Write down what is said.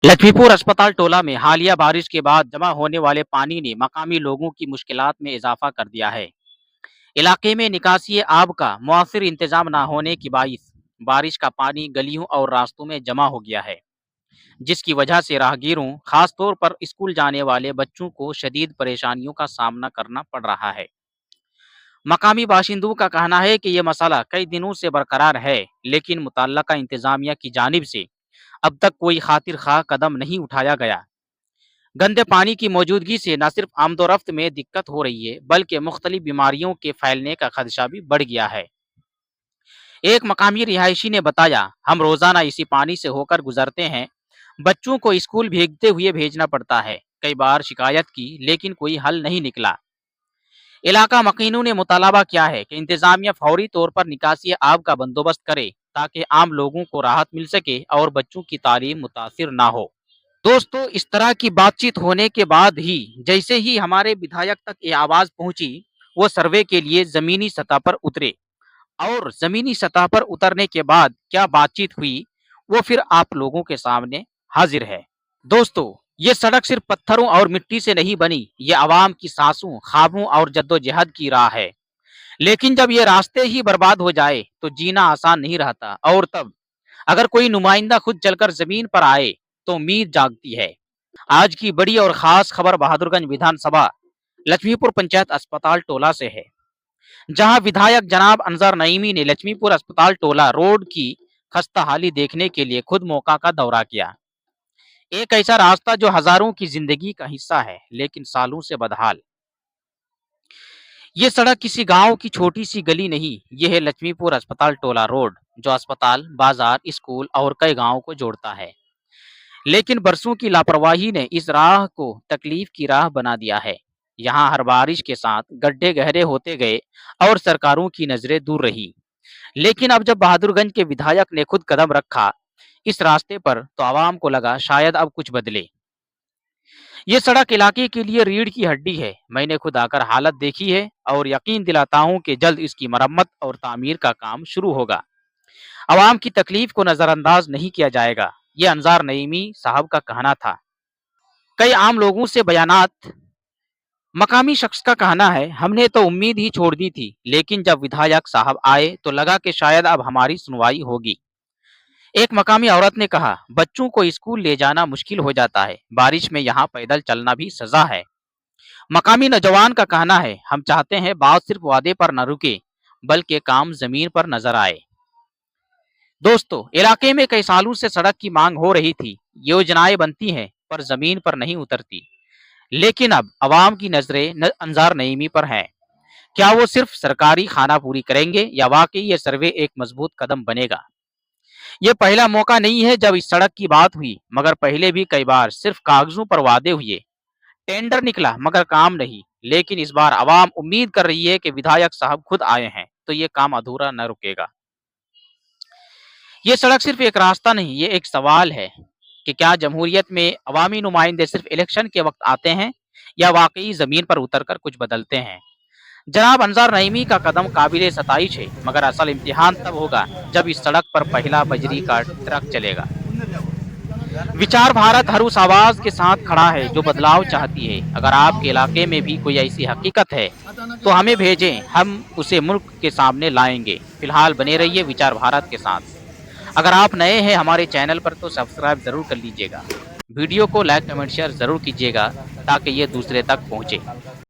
लक्ष्मीपुर अस्पताल टोला में हालिया बारिश के बाद जमा होने वाले पानी ने मकामी लोगों की मुश्किलात में इजाफा कर दिया है। इलाके में निकासी आब का मुअस्सिर इंतजाम न होने की बाइस बारिश का पानी गलियों और रास्तों में जमा हो गया है, जिसकी वजह से राहगीरों, खास तौर पर स्कूल जाने वाले बच्चों को शदीद परेशानियों का सामना करना पड़ रहा है। मकामी बाशिंदों का कहना है कि यह मसला कई दिनों से बरकरार है, लेकिन मुतल्लका इंतजामिया की जानिब से अब तक कोई खातिर खा कदम नहीं उठाया गया। गंदे पानी की मौजूदगी से न सिर्फ आमदोरफ्त में दिक्कत हो रही है, बल्कि मुख्तलिफ बीमारियों के फैलने का खदशा भी बढ़ गया है। एक मकामी रिहायशी ने बताया, हम रोजाना इसी पानी से होकर गुजरते हैं। बच्चों को स्कूल भीगते हुए भेजना पड़ता है। कई बार शिकायत की, लेकिन कोई हल नहीं निकला। इलाका मकीनों ने मुतालबा किया है कि इंतजामिया फौरी तौर पर निकासी आब का बंदोबस्त करे, ताकि आम लोगों को राहत मिल सके और बच्चों की तालीम मुतासिर ना हो। दोस्तों, इस तरह की बातचीत होने के बाद ही जैसे ही हमारे विधायक तक ये आवाज पहुंची, वो सर्वे के लिए जमीनी सतह पर उतरे और जमीनी सतह पर उतरने के बाद क्या बातचीत हुई, वो फिर आप लोगों के सामने हाजिर है। दोस्तों, ये सड़क सिर्फ पत्थरों और मिट्टी से नहीं बनी, ये आवाम की सांसों, ख्वाबों और जद्दोजहद की राह है। लेकिन जब ये रास्ते ही बर्बाद हो जाए तो जीना आसान नहीं रहता, और तब अगर कोई नुमाइंदा खुद चलकर जमीन पर आए तो उम्मीद जागती है। आज की बड़ी और खास खबर बहादुरगंज विधानसभा लक्ष्मीपुर पंचायत अस्पताल टोला से है, जहां विधायक जनाब अंजार नईमी ने लक्ष्मीपुर अस्पताल टोला रोड की खस्ता हाली देखने के लिए खुद मौका का दौरा किया। एक ऐसा रास्ता जो हजारों की जिंदगी का हिस्सा है, लेकिन सालों से बदहाल। ये सड़क किसी गांव की छोटी सी गली नहीं, ये है लक्ष्मीपुर अस्पताल टोला रोड, जो अस्पताल, बाजार, स्कूल और कई गांवों को जोड़ता है। लेकिन बरसों की लापरवाही ने इस राह को तकलीफ की राह बना दिया है। यहाँ हर बारिश के साथ गड्ढे गहरे होते गए और सरकारों की नजरें दूर रही। लेकिन अब जब बहादुरगंज के विधायक ने खुद कदम रखा इस रास्ते पर, तो आवाम को लगा शायद अब कुछ बदले। ये सड़क इलाके के लिए रीढ़ की हड्डी है। मैंने खुद आकर हालत देखी है और यकीन दिलाता हूँ कि जल्द इसकी मरम्मत और तामीर का काम शुरू होगा। आवाम की तकलीफ को नजरअंदाज नहीं किया जाएगा, ये अंजार नईमी साहब का कहना था। कई आम लोगों से बयानात। मकामी शख्स का कहना है, हमने तो उम्मीद ही छोड़ दी थी, लेकिन जब विधायक साहब आए तो लगा कि शायद अब हमारी सुनवाई होगी। एक मकामी औरत ने कहा, बच्चों को स्कूल ले जाना मुश्किल हो जाता है, बारिश में यहाँ पैदल चलना भी सजा है। मकामी नौजवान का कहना है, हम चाहते हैं बात सिर्फ वादे पर न रुके, बल्कि काम जमीन पर नजर आए। दोस्तों, इलाके में कई सालों से सड़क की मांग हो रही थी, योजनाएं बनती हैं पर जमीन पर नहीं उतरती। लेकिन अब अवाम की नजरें अंजार नईमी पर हैं। क्या वो सिर्फ सरकारी खाना पूरी करेंगे या वाकई ये सर्वे एक मजबूत कदम बनेगा? ये पहला मौका नहीं है जब इस सड़क की बात हुई, मगर पहले भी कई बार सिर्फ कागजों पर वादे हुए, टेंडर निकला मगर काम नहीं। लेकिन इस बार अवाम उम्मीद कर रही है कि विधायक साहब खुद आए हैं तो ये काम अधूरा न रुकेगा। ये सड़क सिर्फ एक रास्ता नहीं, ये एक सवाल है कि क्या जमहूरियत में अवामी नुमाइंदे सिर्फ इलेक्शन के वक्त आते हैं या वाकई जमीन पर उतरकर कुछ बदलते हैं। जनाब अंजार नईमी का कदम काबिल सताइश है, मगर असल इम्तिहान तब होगा जब इस सड़क पर पहला बजरी का ट्रक चलेगा। विचार भारत हर उस आवाज के साथ खड़ा है जो बदलाव चाहती है। अगर आपके इलाके में भी कोई ऐसी हकीकत है तो हमें भेजें, हम उसे मुल्क के सामने लाएंगे। फिलहाल बने रहिए विचार भारत के साथ। अगर आप नए हैं हमारे चैनल पर तो सब्सक्राइब जरूर कर लीजिएगा। वीडियो को लाइक, कमेंट, शेयर जरूर कीजिएगा ताकि ये दूसरे तक पहुंचे।